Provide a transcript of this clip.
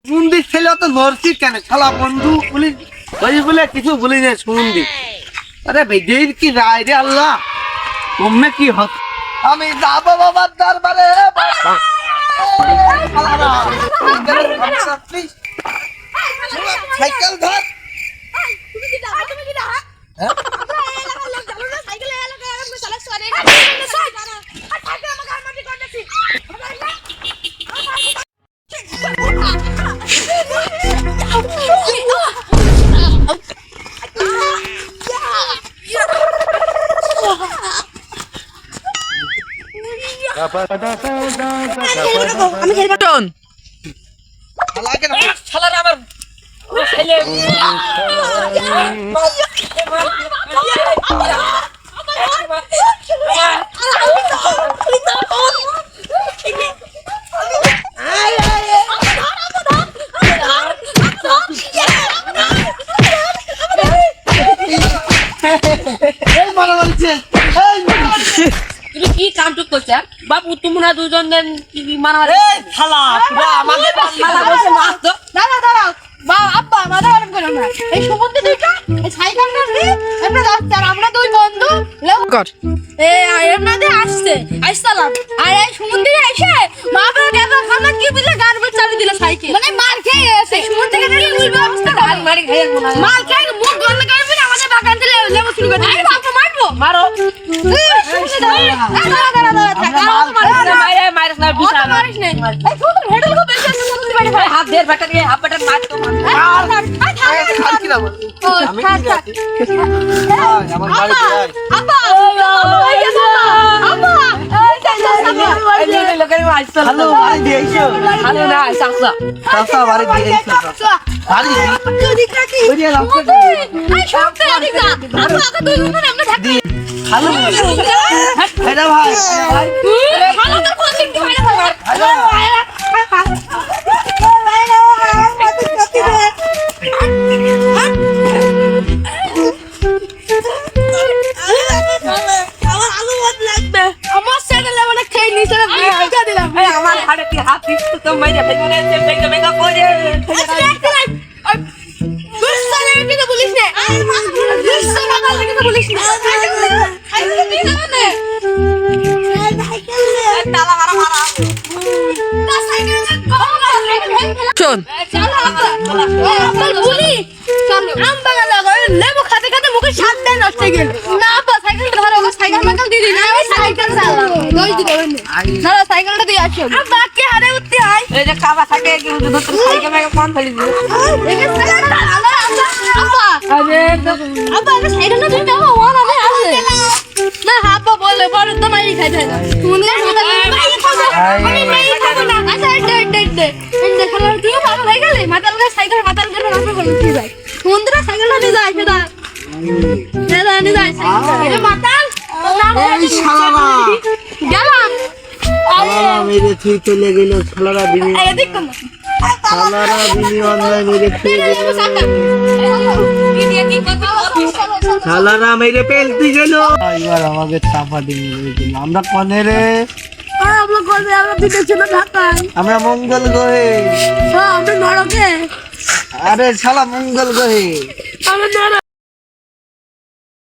সুমন্দির ছেলে অত ধরছিস কেন শালা বন্ধু পুলিশ বলে কিছু বলি না সুমন্দির। আরে বেদের কি রায় রে আল্লাহ, তোমরা কি হত আমি যাবো বাবার দরবারে। সাইকেল ধর। তুমি কি কামটুক করছে বাবু? তোমরা দুজন মারামারি শালা পুরো আমাদের মাথা বসে মাছ তো। দাঁড়াও আব্বা মাথা গরম করো না। এই সমুদ্র দুইটা এই সাইকেলটা নিয়ে আমরা যাচ্ছি আর আমরা দুই বন্ধু এমনাদের আসছিলাম আর এই সমুদ্রে এসে বাবা গেল খানা কি বলে গার্বেজ চাবি দিল সাইকেল মানে মার খেয়ে এসে সমুদ্র থেকে নিয়ে উঠবে অবস্থা মারি খাই মার খেয়ে মুখ বন্ধ করে ফিরে আমাদের বাগান থেকে লেবু শুরু করে আরে বাবা মারবো মারো মারিস না বিশাল মারিস না এই সমুদ্র হেডল কো বেশি আছে সমুদ্র বাড়ি ভাই হাত দিয়ে ব্যাটা দিয়ে হাত ব্যাটা মার তো আব্বা হ্যালো বাড়ি দিয়েছো হ্যালো না সাসা চাচা বাড়ি দিয়েছো বাড়ি ওরে রাস্তা হ্যালো এটা ভাই আমার হাড়ে কি হাত দিস তো মাইরা ফেলে বেগা বেগা করে লেবু খাতে খাতে মুখে সাত দেয় নষ্ট গেল না আব্বা সাইকেল ধরো সাইকেল মাইকেল দিদি না ওই সাইকেল চালা লই দি দেবেন না সাইকেলটা দিয়ে আসো আব্বা কে হারে উঠতে হয় এই যে কাবা থাকে কি ধর সাইকেল মেগে কোন ফেলি দিও আব্বা আরে আব্বা আমি সাইকেলটা দিয়ে যাবো ওর আমি আছে না আব্বা বলে বড় তো মাইরি খাইতে না তুমি আমি মাইরি খাবো না আচ্ছা ডে দেখালো তুই ভালো হয়ে গেলে মাতাল গা সাইকেল মাতাল করে রাস্তা করে উঠে যায় বন্ধুরা সাইকেলটা নিয়ে যায় সেটা নিয়ে যায় সাইকেল মাতাল এই শালারা গেলাম শালারা মেরে থুই চলে গেল শালারা বিনি এদিক কোন শালারা বিনি অনলাইন মেরে থুই গেল শালারা মেরে পেলতে গেল এবার আমাকে চাপা দিয়ে গেল আমরা কোনে রে আমরা করবে আমরা দিতে ছিল ঢাকায় আমরা মঙ্গল গ্রহে আমরা নরকে আরে শালা মঙ্গল গ্রহে আমরা